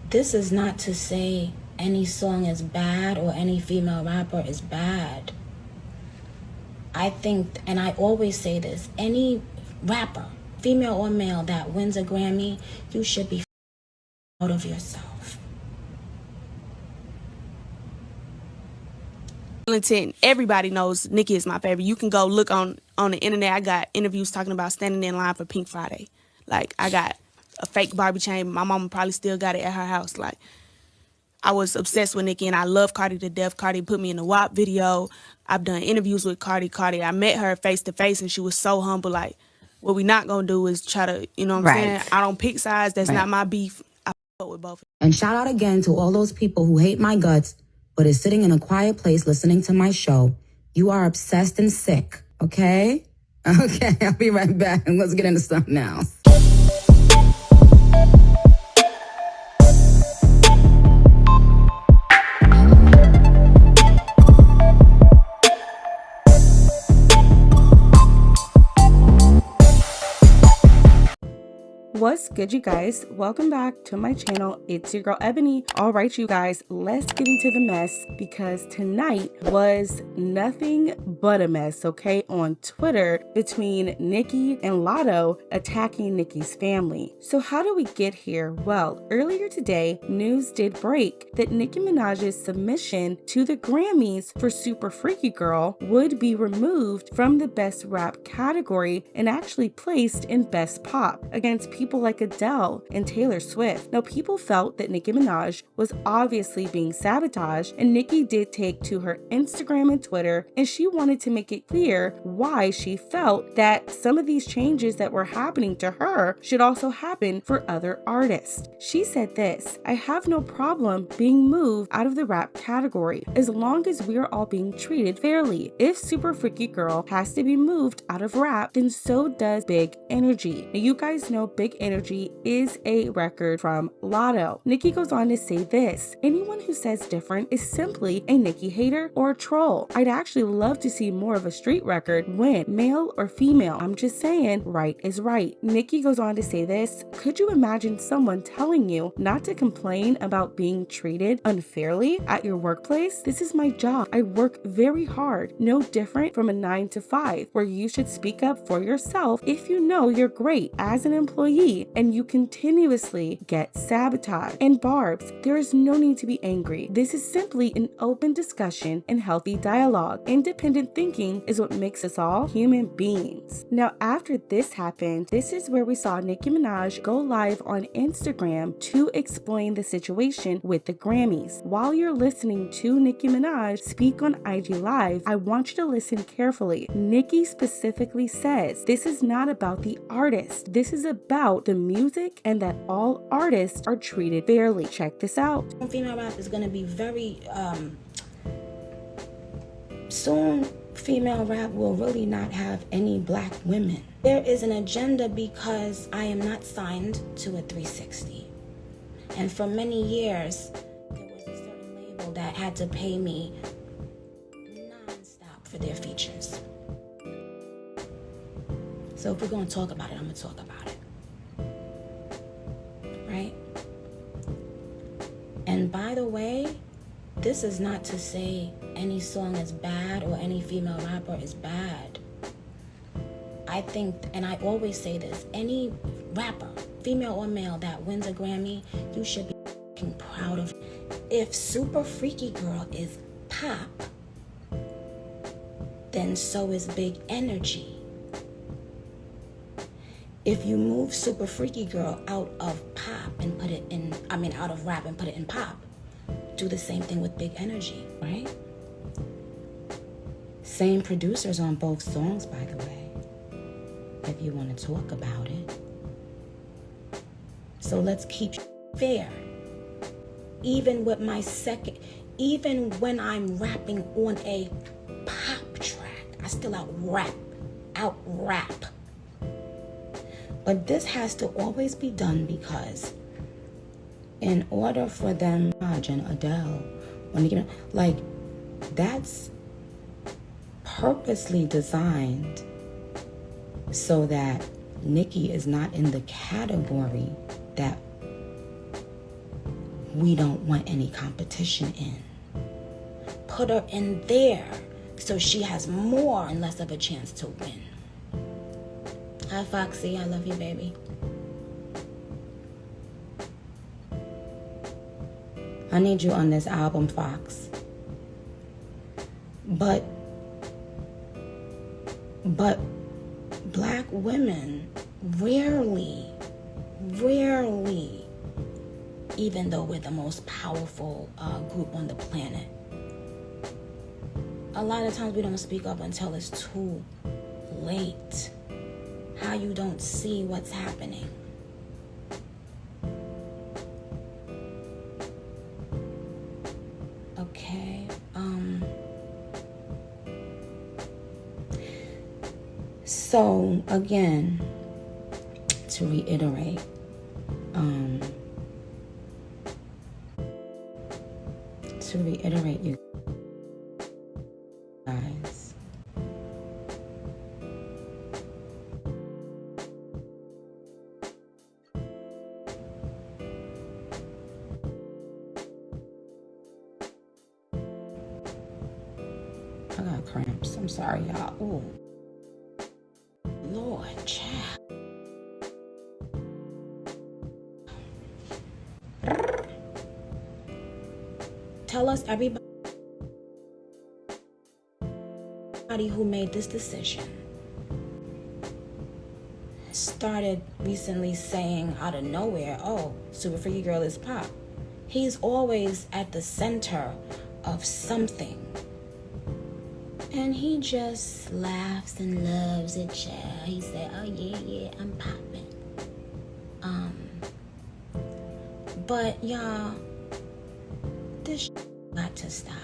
This is not to say any song is bad or any female rapper is bad. I think, and I always say this, any rapper, female or male, that wins a Grammy, you should be proud of yourself. Everybody knows Nicki is my favorite. You can go look on the internet. I got interviews talking about standing in line for Pink Friday. Like, I got a fake Barbie chain. My mama probably still got it at her house. Like, I was obsessed with Nicki, and I love Cardi to death. Cardi put me in the WAP video. I've done interviews with Cardi. I met her face to face, and she was so humble. Like, what we not gonna do is try to, you know what I'm saying? I don't pick sides. That's not my beef. I fuck with both. And shout out again to all those people who hate my guts, but is sitting in a quiet place listening to my show. You are obsessed and sick, okay? Okay, I'll be right back, and let's get into something else. What's good, you guys? Welcome back to my channel. It's your girl Ebony. All right, you guys, let's get into the mess, because tonight was nothing but a mess, okay, on Twitter between Nicki and Latto attacking Nicki's family. So how do we get here? Well, earlier today, news did break that Nicki Minaj's submission to the Grammys for Super Freaky Girl would be removed from the Best Rap category and actually placed in Best Pop against people like Adele and Taylor Swift. Now, people felt that Nicki Minaj was obviously being sabotaged, and Nicki did take to her Instagram and Twitter, and she wanted to make it clear why she felt that some of these changes that were happening to her should also happen for other artists. She said this: "I have no problem being moved out of the rap category as long as we are all being treated fairly. If Super Freaky Girl has to be moved out of rap, then so does Big Energy." Now, you guys know Big Energy is a record from Latto. Nicki goes on to say this: "Anyone who says different is simply a Nicki hater or a troll. I'd actually love to see more of a street record win, male or female. I'm just saying, right is right." Nicki goes on to say this: "Could you imagine someone telling you not to complain about being treated unfairly at your workplace? This is my job. I work very hard, no different from a 9 to 5, where you should speak up for yourself if you know you're great as an employee and you continuously get sabotaged. And Barbs, there is no need to be angry. This is simply an open discussion and healthy dialogue. Independent thinking is what makes us all human beings." Now, after this happened, this is where we saw Nicki Minaj go live on Instagram to explain the situation with the Grammys. While you're listening to Nicki Minaj speak on IG Live, I want you to listen carefully. Nicki specifically says this is not about the artist. This is about the music, and that all artists are treated fairly. Check this out. Female rap is going to be very soon. Female rap will really not have any black women. There is an agenda because I am not signed to a 360, and for many years there was a certain label that had to pay me non-stop for their features. So if we're going to talk about it, I'm going to talk about it. Right? And by the way, this is not to say any song is bad or any female rapper is bad. I think, and I always say this, any rapper, female or male, that wins a Grammy, you should be proud of. If Super Freaky Girl is pop, then so is Big Energy. If you move Super Freaky Girl out of pop and put it in, out of rap and put it in pop, do the same thing with Big Energy, right? Same producers on both songs, by the way, if you want to talk about it. So let's keep fair. Even with my even when I'm rapping on a pop track, I still out rap. But this has to always be done because in order for them, and Adele, that's purposely designed so that Nicki is not in the category that we don't want any competition in. Put her in there so she has more and less of a chance to win. Hi, Foxy. I love you, baby. I need you on this album, Fox. But black women rarely, even though we're the most powerful group on the planet, a lot of times we don't speak up until it's too late. How you don't see what's happening. Okay. So again, to reiterate, you guys, I got cramps. I'm sorry, y'all. Ooh. Lord, child. Tell us, everybody who made this decision started recently saying out of nowhere, oh, Super Freaky Girl is pop. He's always at the center of something. And he just laughs and loves it, child. He said, oh yeah, I'm popping. But y'all, this got to stop.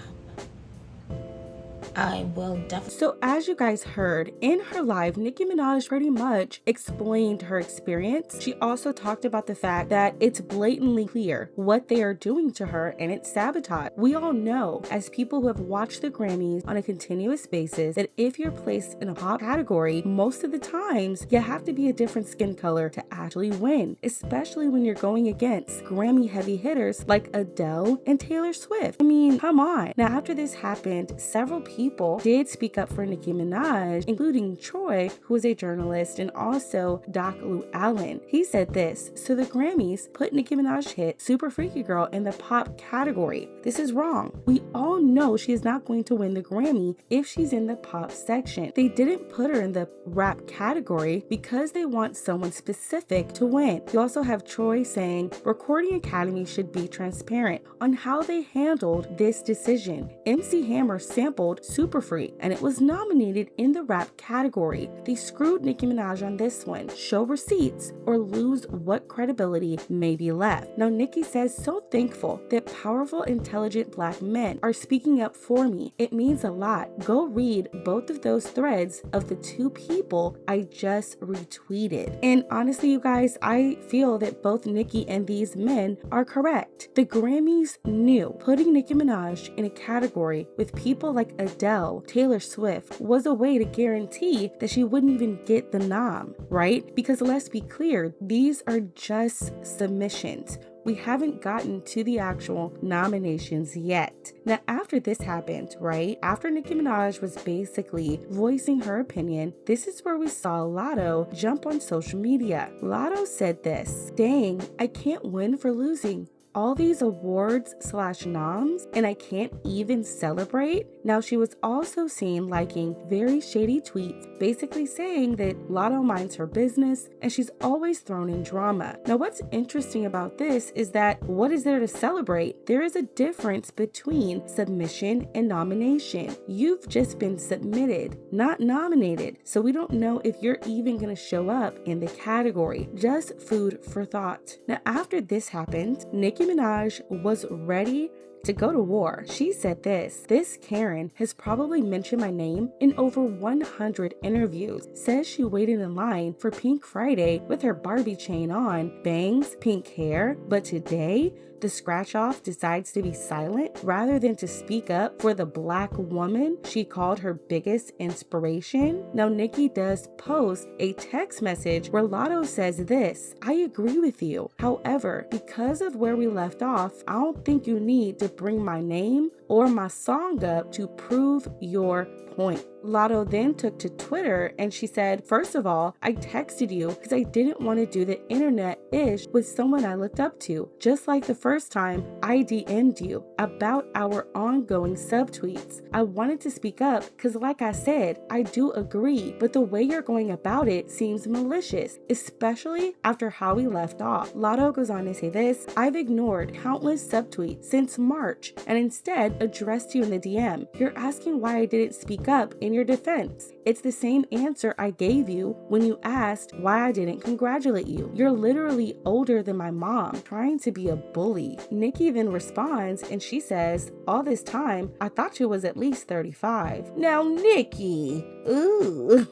I will definitely. So as you guys heard, in her live, Nicki Minaj pretty much explained her experience. She also talked about the fact that it's blatantly clear what they are doing to her and it's sabotage. We all know, as people who have watched the Grammys on a continuous basis, that if you're placed in a pop category, most of the times you have to be a different skin color to actually win, especially when you're going against Grammy heavy hitters like Adele and Taylor Swift. I mean, come on. Now, after this happened, several people did speak up for Nicki Minaj, including Troy, who is a journalist, and also Doc Lou Allen. He said this: so the Grammys put Nicki Minaj's hit Super Freaky Girl in the pop category. This is wrong. We all know she is not going to win the Grammy if she's in the pop section. They didn't put her in the rap category because they want someone specific to win. You also have Troy saying Recording Academy should be transparent on how they handled this decision. MC Hammer sampled Super Freak and it was nominated in the rap category. They screwed Nicki Minaj on this one. Show receipts or lose what credibility may be left. Now Nicki says, so thankful that powerful, intelligent black men are speaking up for me. It means a lot. Go read both of those threads of the two people I just retweeted. And honestly, you guys, I feel that both Nicki and these men are correct. The Grammys knew putting Nicki Minaj in a category with people like Adele, Taylor Swift was a way to guarantee that she wouldn't even get the nom, right? Because let's be clear, these are just submissions. We haven't gotten to the actual nominations yet. Now, after this happened, right? After Nicki Minaj was basically voicing her opinion, this is where we saw Latto jump on social media. Latto said this: dang, I can't win for losing all these awards / noms and I can't even celebrate. Now, she was also seen liking very shady tweets, basically saying that Latto minds her business and she's always thrown in drama. Now, what's interesting about this is that what is there to celebrate? There is a difference between submission and nomination. You've just been submitted, not nominated. So we don't know if you're even going to show up in the category. Just food for thought. Now, after this happened, Nicki Minaj was ready to go to war. She said this Karen has probably mentioned my name in over 100 interviews. Says she waited in line for Pink Friday with her Barbie chain on, bangs, pink hair, but today the scratch off decides to be silent rather than to speak up for the black woman she called her biggest inspiration. Now Nicki does post a text message where Latto says this: I agree with you. However, because of where we left off, I don't think you need to bring my name or my song up to prove your point. Latto then took to Twitter and she said, first of all, I texted you because I didn't want to do the internet-ish with someone I looked up to, just like the first time I DM'd you about our ongoing subtweets. I wanted to speak up because like I said, I do agree, but the way you're going about it seems malicious, especially after how we left off. Latto goes on to say this: I've ignored countless subtweets since March and instead addressed you in the DM. You're asking why I didn't speak up in your defense. It's the same answer I gave you when you asked why I didn't congratulate you. You're literally older than my mom, trying to be a bully. Nicki then responds and she says, all this time, I thought you was at least 35. Now, Nicki, ooh,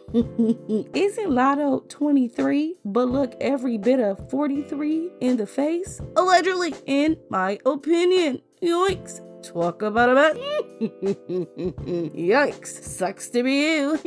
isn't Latto 23, but look every bit of 43 in the face? Allegedly, in my opinion. Yoinks. Talk about a man. Yikes. Sucks to be you.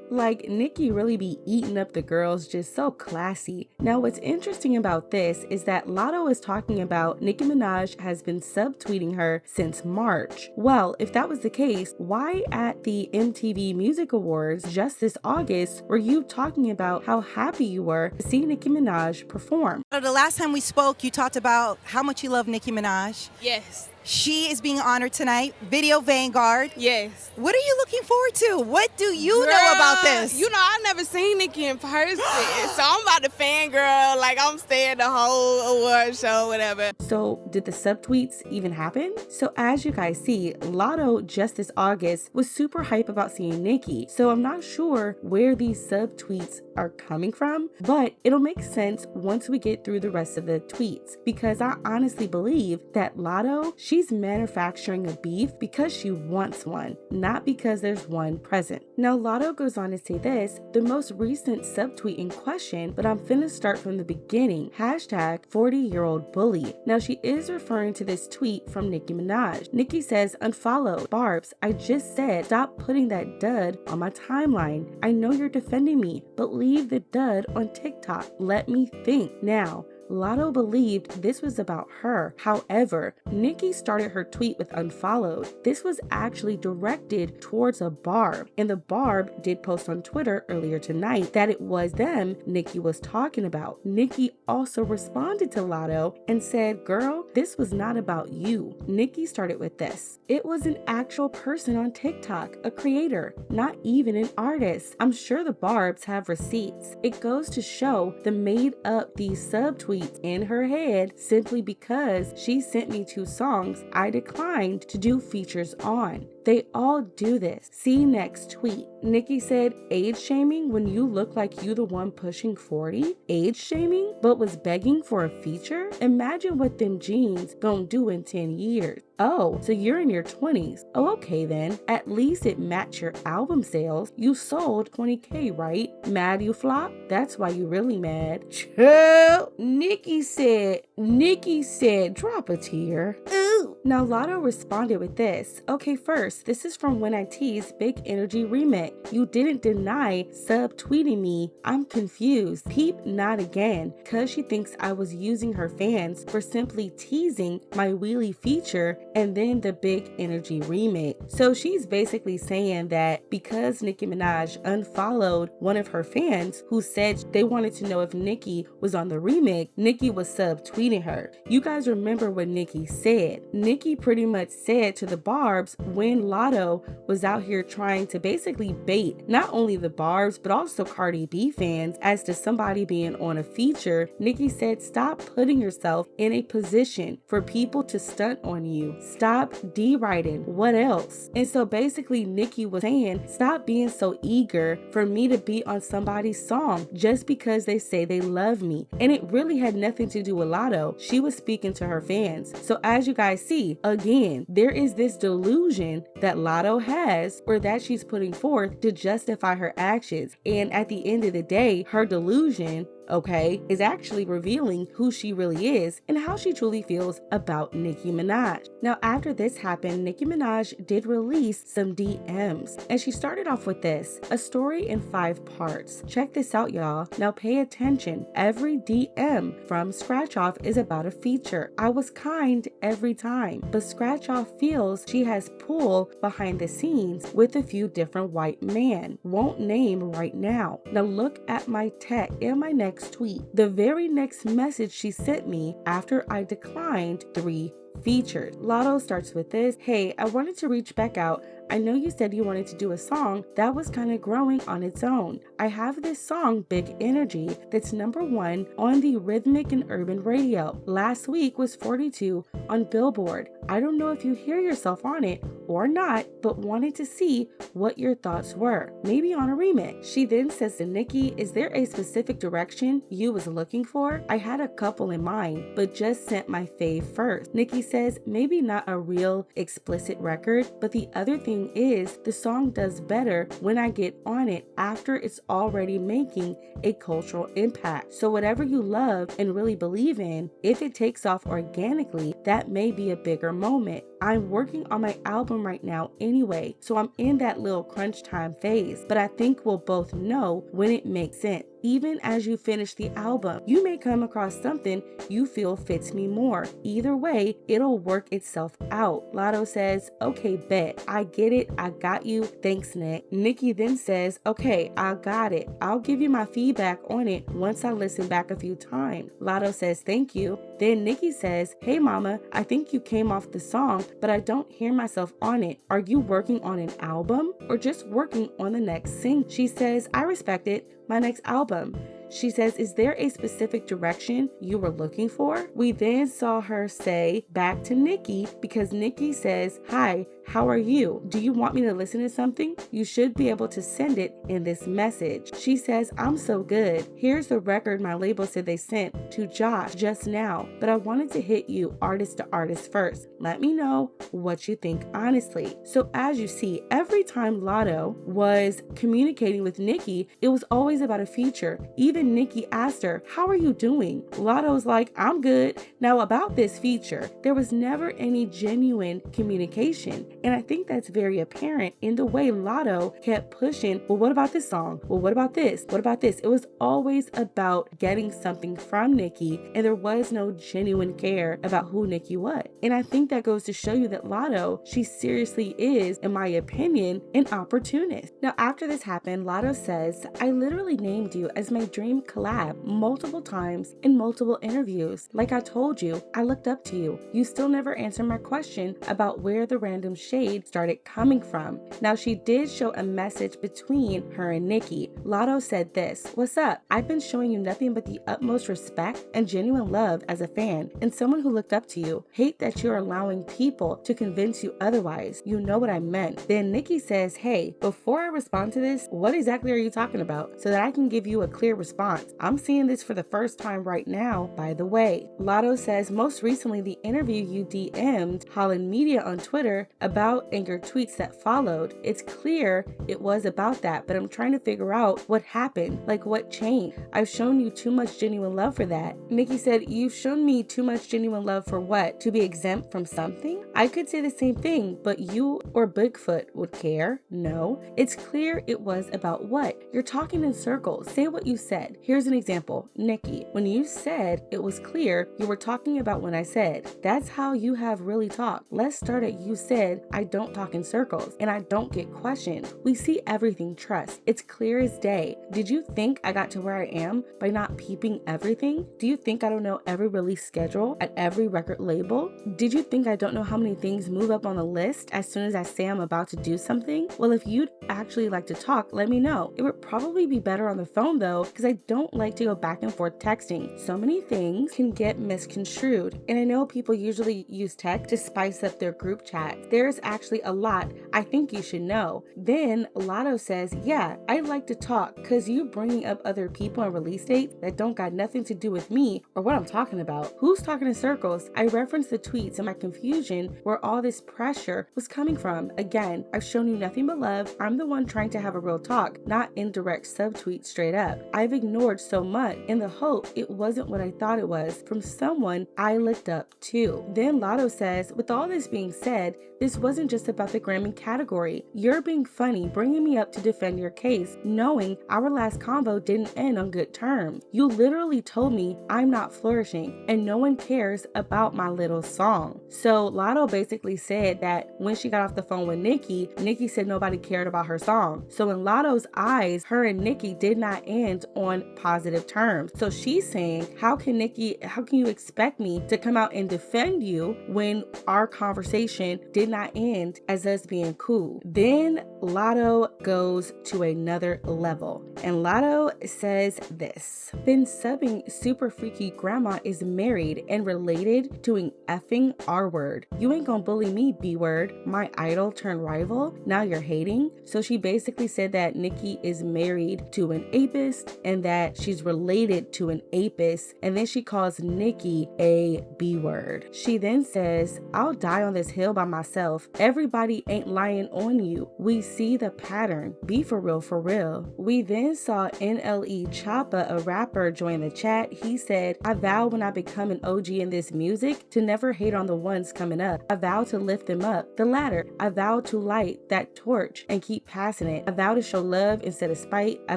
Like, Nicki really be eating up the girls, just so classy. Now, what's interesting about this is that Latto is talking about Nicki Minaj has been subtweeting her since March. Well, if that was the case, why at the MTV Music Awards just this August were you talking about how happy you were to see Nicki Minaj perform? The last time we spoke, you talked about how much you love Nicki Minaj. Yes. She is being honored tonight. Video Vanguard. Yes. What are you looking forward to? What do you know about this? You know, I've never seen Nicki in person, so I'm about to fangirl. Like, I'm staying the whole award show, whatever. So, did the subtweets even happen? So, as you guys see, Latto just this August was super hype about seeing Nicki. So, I'm not sure where these subtweets are coming from, but it'll make sense once we get through the rest of the tweets, because I honestly believe that Latto, she's manufacturing a beef because she wants one, not because there's one present. Now, Latto goes on to say this: the most recent subtweet in question, but I'm finna start from the beginning, hashtag 40-year-old bully. Now, she is referring to this tweet from Nicki Minaj. Nicki says, unfollow. Barbs, I just said, stop putting that dud on my timeline. I know you're defending me, but leave the dud on TikTok. Let me think. Now, Latto believed this was about her. However, Nicki started her tweet with unfollowed. This was actually directed towards a Barb, and the Barb did post on Twitter earlier tonight that it was them Nicki was talking about. Nicki also responded to Latto and said, girl, this was not about you. Nicki started with this: it was an actual person on TikTok, a creator, not even an artist. I'm sure the Barbs have receipts. It goes to show the made up these subtweets in her head simply because she sent me 2 songs I declined to do features on. They all do this. See next tweet. Nicki said, age shaming when you look like you the one pushing 40? Age shaming, but was begging for a feature? Imagine what them jeans gon' do in 10 years. Oh, so you're in your 20s. Oh, okay then. At least it matched your album sales. You sold 20K, right? Mad you flop? That's why you really mad. Chill. Nicki said, drop a tear. Ooh. Now, Latto responded with this. Okay, first, this is from When I Teased Big Energy Remix. You didn't deny subtweeting me. I'm confused. Peep not again, cause she thinks I was using her fans for simply teasing my wheelie feature and then the Big Energy Remix. So she's basically saying that because Nicki Minaj unfollowed one of her fans who said they wanted to know if Nicki was on the remix, Nicki was subtweeting her. You guys remember what Nicki said. Nicki pretty much said to the Barbs when Latto was out here trying to basically bait not only the Barbs but also Cardi B fans as to somebody being on a feature. Nicki said, stop putting yourself in a position for people to stunt on you. Stop deriding. What else? And so basically Nicki was saying, stop being so eager for me to be on somebody's song just because they say they love me. And it really had nothing to do with Latto. She was speaking to her fans. So as you guys see, again, there is this delusion that Latto has or that she's putting forth to justify her actions. And at the end of the day, her delusion, okay, is actually revealing who she really is and how she truly feels about Nicki Minaj. Now, after this happened, Nicki Minaj did release some DMs, and she started off with this, a story in 5 parts. Check this out, y'all. Now pay attention. Every DM from Scratch Off is about a feature. I was kind every time, but Scratch Off feels she has pull behind the scenes with a few different white men. Won't name right now. Now look at my text in my next tweet. The very next message she sent me after I declined 3 featured. Latto starts with this. Hey, I wanted to reach back out. I know you said you wanted to do a song that was kind of growing on its own. I have this song, Big Energy, that's #1 on the rhythmic and urban radio. Last week was 42 on Billboard. I don't know if you hear yourself on it or not, but wanted to see what your thoughts were. Maybe on a remix. She then says to Nicki, is there a specific direction you was looking for? I had a couple in mind, but just sent my fave first. Nicki says, maybe not a real explicit record, but the other thing is the song does better when I get on it after it's already making a cultural impact. So whatever you love and really believe in, if it takes off organically, that may be a bigger moment. I'm working on my album right now anyway, so I'm in that little crunch time phase, but I think we'll both know when it makes sense. Even as you finish the album, you may come across something you feel fits me more. Either way, it'll work itself out. Latto says, okay, bet. I get it. I got you. Thanks, Nick. Nicki then says, okay, I got it. I'll give you my feedback on it once I listen back a few times. Latto says, thank you. Then Nicki says, hey mama, I think you came off the song, but I don't hear myself on it. Are you working on an album or just working on the next single? She says, I respect it. My next album. She says, is there a specific direction you were looking for? We then saw her say back to Nicki because Nicki says, hi, how are you? Do you want me to listen to something? You should be able to send it in this message. She says, I'm so good. Here's the record my label said they sent to Josh just now, but I wanted to hit you artist to artist first. Let me know what you think honestly. So as you see, every time Latto was communicating with Nicki, it was always about a feature. Even Nicki asked her, how are you doing? Latto's like, I'm good. Now about this feature, there was never any genuine communication. And I think that's very apparent in the way Latto kept pushing, well, what about this song? Well, what about this? What about this? It was always about getting something from Nicki, and there was no genuine care about who Nicki was. And I think that goes to show you that Latto, she seriously is, in my opinion, an opportunist. Now, after this happened, Latto says, I literally named you as my dream collab multiple times in multiple interviews. Like I told you, I looked up to you. You still never answered my question about where the random shade started coming from. Now, she did show a message between her and Nicki. Latto said this, what's up? I've been showing you nothing but the utmost respect and genuine love as a fan and someone who looked up to you. Hate that you're allowing people to convince you otherwise. You know what I meant. Then Nicki says, hey, before I respond to this, what exactly are you talking about? So that I can give you a clear response. I'm seeing this for the first time right now, by the way. Latto says, most recently, the interview you DM'd Holland Media on Twitter about and your tweets that followed. It's clear it was about that, but I'm trying to figure out what happened, like what changed. I've shown you too much genuine love for that. Nicki said, you've shown me too much genuine love for what? To be exempt from something? I could say the same thing, but you or Bigfoot would care? No. It's clear it was about what? You're talking in circles. Say what you said. Here's an example. Nicki, when you said it was clear, you were talking about when I said. That's how you have really talked. Let's start at you said, I don't talk in circles and I don't get questioned. We see everything trust. It's clear as day. Did you think I got to where I am by not peeping everything? Do you think I don't know every release schedule at every record label? Did you think I don't know how many things move up on the list as soon as I say I'm about to do something? Well, if you'd actually like to talk, let me know. It would probably be better on the phone though, because I don't like to go back and forth texting. So many things can get misconstrued. And I know people usually use text to spice up their group chat. There's actually a lot I think you should know. Then Latto says, yeah, I'd like to talk because you bringing up other people and release dates that don't got nothing to do with me or what I'm talking about. Who's talking in circles? I referenced the tweets and my confusion where all this pressure was coming from. Again, I've shown you nothing but love. I'm the one trying to have a real talk, not indirect subtweets straight up. I've ignored so much in the hope it wasn't what I thought it was from someone I looked up to. Then Latto says, with all this being said, this wasn't just about the Grammy category. You're being funny, bringing me up to defend your case, knowing our last convo didn't end on good terms. You literally told me I'm not flourishing and no one cares about my little song. So Latto basically said that when she got off the phone with Nicki, Nicki said nobody cared about her song. So in Latto's eyes, her and Nicki did not end on positive terms. So she's saying, how can you expect me to come out and defend you when our conversation did not end as us being cool? Then Latto goes to another level. And Latto says this: been subbing super freaky grandma is married and related to an effing R word. You ain't gonna bully me, B word. My idol turned rival. Now you're hating. So she basically said that Nicki is married to an apist and that she's related to an apist. And then she calls Nicki a B word. She then says, I'll die on this hill by myself. Everybody ain't lying on you. We see the pattern. Be for real, for real. We then saw NLE Choppa, a rapper, join the chat. He said, I vow when I become an OG in this music to never hate on the ones coming up. I vow to lift them up, the ladder. I vow to light that torch and keep passing it. I vow to show love instead of spite. I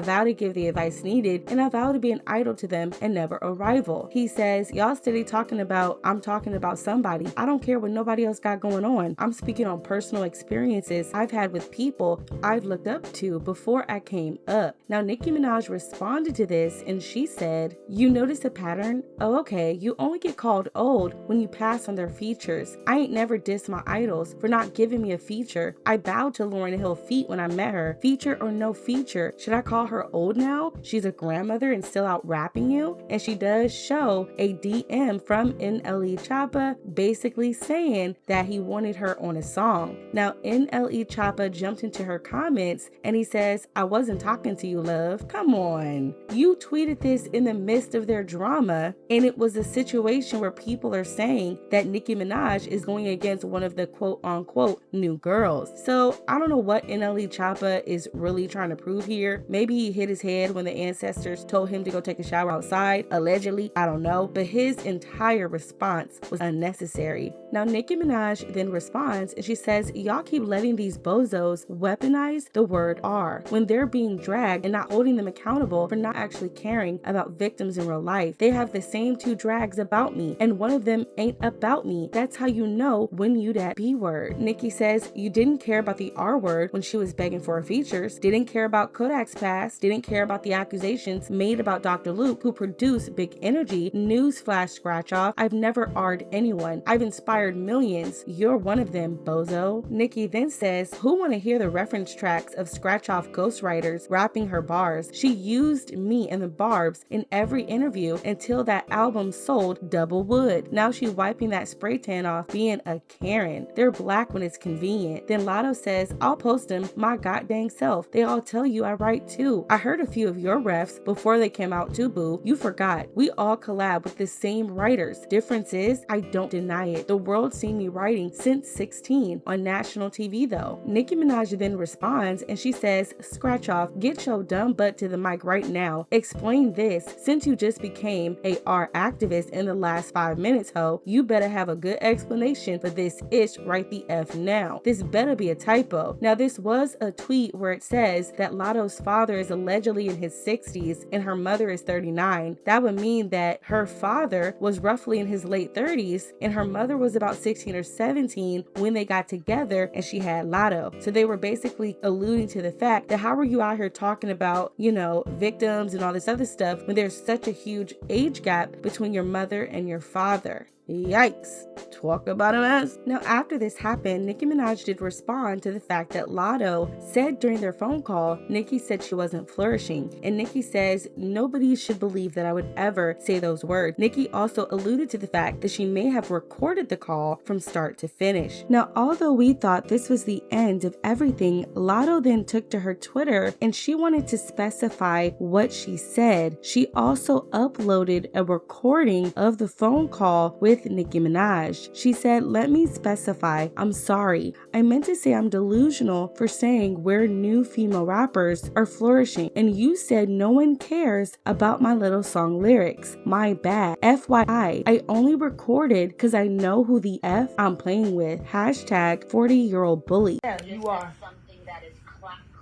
vow to give the advice needed, and I vow to be an idol to them and never a rival. He says, y'all steady talking about I'm talking about somebody. I don't care what nobody else got going on. I'm speaking on personal experiences I've had with people I've looked up to before I came up. Now Nicki Minaj responded to this and she said, you notice a pattern? Oh, okay. You only get called old when you pass on their features. I ain't never dissed my idols for not giving me a feature. I bowed to Lauryn Hill feet when I met her. Feature or no feature, should I call her old now? She's a grandmother and still out rapping you? And she does show a DM from NLE Choppa basically saying that he wanted her on a song. Now NLE Choppa jumped into her comments and he says, I wasn't talking to you, love. Come on. You tweeted this in the midst of their drama, and it was a situation where people are saying that Nicki Minaj is going against one of the quote unquote new girls. So I don't know what NLE Choppa is really trying to prove here. Maybe he hit his head when the ancestors told him to go take a shower outside, allegedly, I don't know, but his entire response was unnecessary. Now Nicki Minaj then responds and she says, y'all keep letting these bozos weaponize the word R when they're being dragged and not holding them accountable for not actually caring about victims in real life. They have the same two drags about me and one of them ain't about me. That's how you know when you that B word. Nicki says you didn't care about the R word when she was begging for her features, didn't care about Kodak's past, didn't care about the accusations made about Dr. Luke who produced Big Energy. Newsflash scratch off, I've never R'd anyone. I've inspired millions. You're one of them, bozo. Nicki then says, who want to hear the reference tracks of scratch off ghostwriters rapping her bars? She used me and the Barbs in every interview until that album sold double wood. Now she wiping that spray tan off being a Karen. They're black when it's convenient. Then Latto says, I'll post them my goddamn self. They all tell you I write too. I heard a few of your refs before they came out too, boo. You forgot. We all collab with the same writers. Difference is, I don't deny it. The world's seen me writing since 16 on national TV though. Nicki Minaj then responds and she says, scratch off, get your dumb butt to the mic right now. Explain this. Since you just became a R activist in the last 5 minutes, ho, you better have a good explanation for this ish right the F now. This better be a typo. Now this was a tweet where it says that Latto's father is allegedly in his 60s and her mother is 39. That would mean that her father was roughly in his late 30s and her mother was about 16 or 17 when they got together and she had Latto. So they were basically alluding to the fact that how are you out here talking about, you know, victims and all this other stuff when there's such a huge age gap between your mother and your father? Yikes. Talk about a mess. Now, after this happened, Nicki Minaj did respond to the fact that Latto said during their phone call, Nicki said she wasn't flourishing. And Nicki says, nobody should believe that I would ever say those words. Nicki also alluded to the fact that she may have recorded the call from start to finish. Now, although we thought this was the end of everything, Latto then took to her Twitter and she wanted to specify what she said. She also uploaded a recording of the phone call with Nicki Minaj. She said, let me specify, I'm sorry. I meant to say I'm delusional for saying where new female rappers are flourishing, and you said no one cares about my little song lyrics. My bad. FYI, I only recorded because I know who the F I'm playing with. Hashtag 40-year-old bully. Yeah, you are. Something that is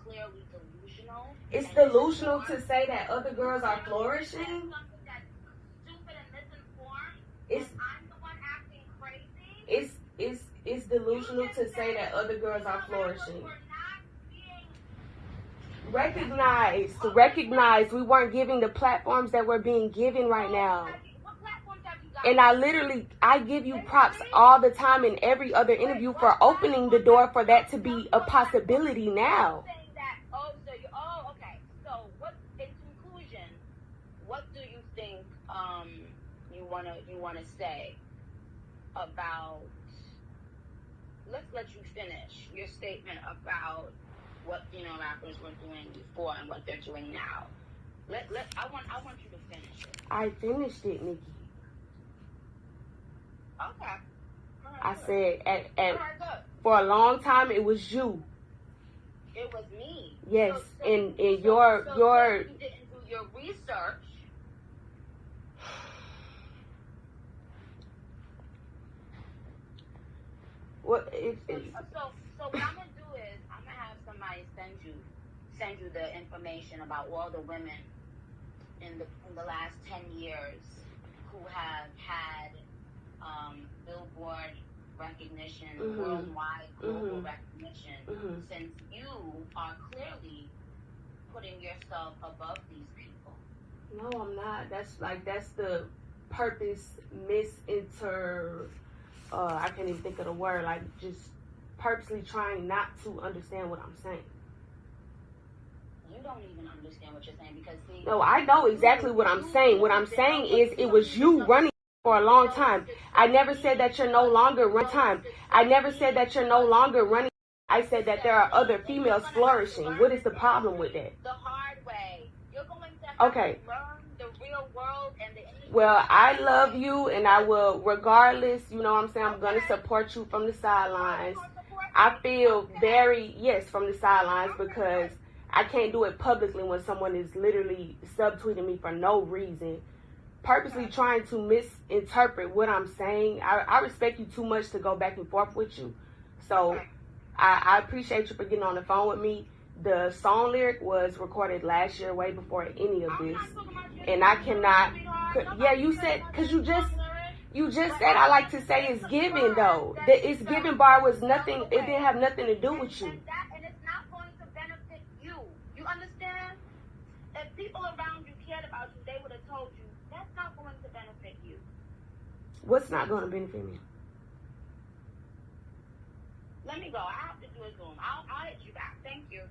clearly delusional. It's delusional to say that other girls are flourishing. Something that's stupid and misinformed. It's I'm the one acting crazy. it's delusional to say that other girls are flourishing. Recognize we weren't giving the platforms that we're being given right now. What platforms have you got? And I give you props all the time in every other interview for opening the door for that to be a possibility now. Okay. So what, in conclusion, what do you think you wanna say about, let's let you finish your statement about what rappers were doing before and what they're doing now. I want you to finish it. I finished it, Nicki. Okay. I said Alright, good. for a long time it was you. It was me. Yes, So and you didn't do your research. What So what I'm gonna do is I'm gonna have somebody send you the information about all the women in the last 10 years who have had Billboard recognition, worldwide global recognition, since you are clearly putting yourself above these people. No, I'm not. That's the purpose I can't even think of the word, like just purposely trying not to understand what I'm saying. You don't even understand what you're saying because No, I know exactly what I'm saying. What I'm saying is it was you running for a long time. I never said that you're no longer running time. I never said that you're no longer running. I said that there are other females flourishing. What is the problem with that? The hard way. You're going to have to learn the real world and the industry. Well, I love you and I will, regardless, you know what I'm saying, I'm going to support you from the sidelines. I feel from the sidelines because I can't do it publicly when someone is literally subtweeting me for no reason, purposely trying to misinterpret what I'm saying. I respect you too much to go back and forth with you. So I appreciate you for getting on the phone with me. The song lyric was recorded last year, way before any of this. And I cannot, you said, because you just said, I like to say it's given though. The it's given bar was nothing, it didn't have nothing to do with you. And it's not going to benefit you. You understand? If people around you cared about you, they would have told you, that's not going to benefit you. What's not going to benefit me? Let me go. I have to do a Zoom. I'll hit you back. Thank you.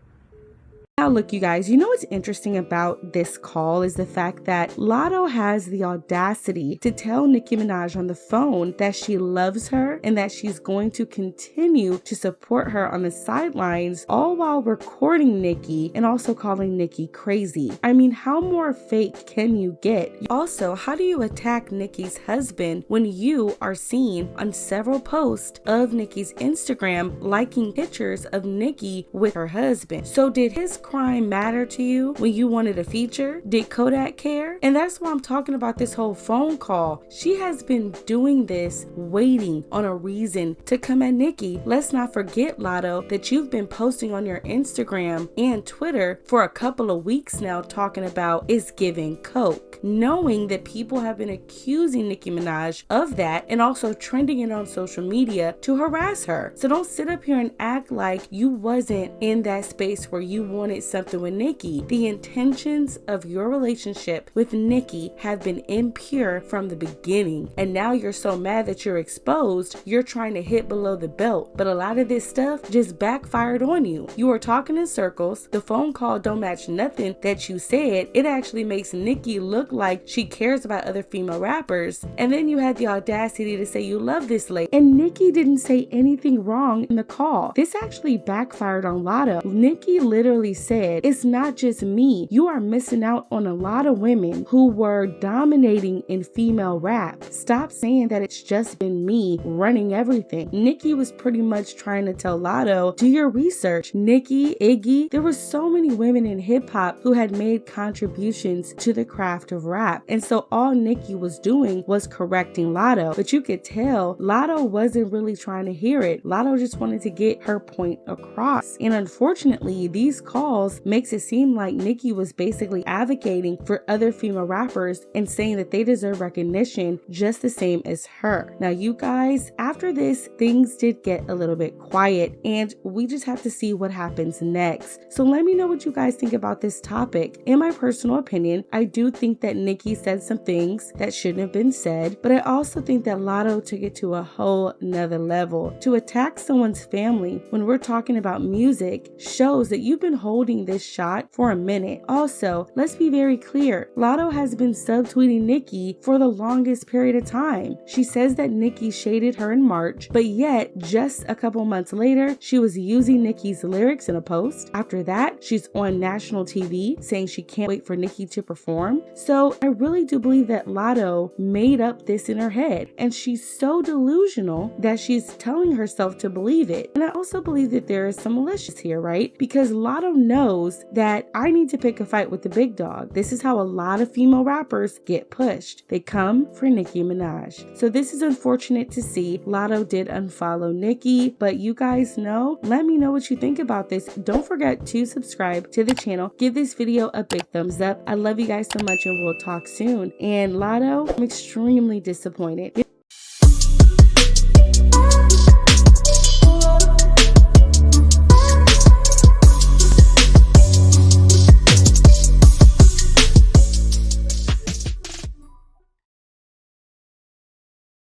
Now look, you guys, you know what's interesting about this call is the fact that Latto has the audacity to tell Nicki Minaj on the phone that she loves her and that she's going to continue to support her on the sidelines, all while recording Nicki and also calling Nicki crazy. I mean, how more fake can you get? Also, how do you attack Nicki's husband when you are seen on several posts of Nicki's Instagram liking pictures of Nicki with her husband? So did his crime matter to you when you wanted a feature? Did Kodak care? And that's why I'm talking about this whole phone call. She has been doing this, waiting on a reason to come at Nicki. Let's not forget, Latto, that you've been posting on your Instagram and Twitter for a couple of weeks now talking about it's giving coke, knowing that people have been accusing Nicki Minaj of that and also trending it on social media to harass her. So don't sit up here and act like you wasn't in that space where you wanted wanted something with Nicki. The intentions of your relationship with Nicki have been impure from the beginning, and now you're so mad that you're exposed, you're trying to hit below the belt. But a lot of this stuff just backfired on you. You are talking in circles. The phone call don't match nothing that you said. It actually makes Nicki look like she cares about other female rappers. And then you had the audacity to say you love this lady. And Nicki didn't say anything wrong in the call. This actually backfired on Latto. Nicki literally said, it's not just me. You are missing out on a lot of women who were dominating in female rap. Stop saying that it's just been me running everything. Nicki was pretty much trying to tell Latto, do your research. Nicki, Iggy, there were so many women in hip hop who had made contributions to the craft of rap. And so all Nicki was doing was correcting Latto. But you could tell Latto wasn't really trying to hear it. Latto just wanted to get her point across. And unfortunately, these calls makes it seem like Nicki was basically advocating for other female rappers and saying that they deserve recognition just the same as her. Now, you guys, after this, things did get a little bit quiet, and we just have to see what happens next. So let me know what you guys think about this topic. In my personal opinion, I do think that Nicki said some things that shouldn't have been said, but I also think that Latto took it to a whole nother level. To attack someone's family when we're talking about music shows that you've been holding this shot for a minute. Also, let's be very clear. Latto has been subtweeting Nicki for the longest period of time. She says that Nicki shaded her in March, but yet just a couple months later, she was using Nicki's lyrics in a post. After that, she's on national TV saying she can't wait for Nicki to perform. So I really do believe that Latto made up this in her head, and she's so delusional that she's telling herself to believe it. And I also believe that there is some malicious here, right? Because Latto knows that I need to pick a fight with the big dog. This is how a lot of female rappers get pushed. They come for Nicki Minaj. So this is unfortunate to see. Latto did unfollow Nicki, but you guys know, let me know what you think about this. Don't forget to subscribe to the channel. Give this video a big thumbs up. I love you guys so much, and we'll talk soon. And Latto, I'm extremely disappointed.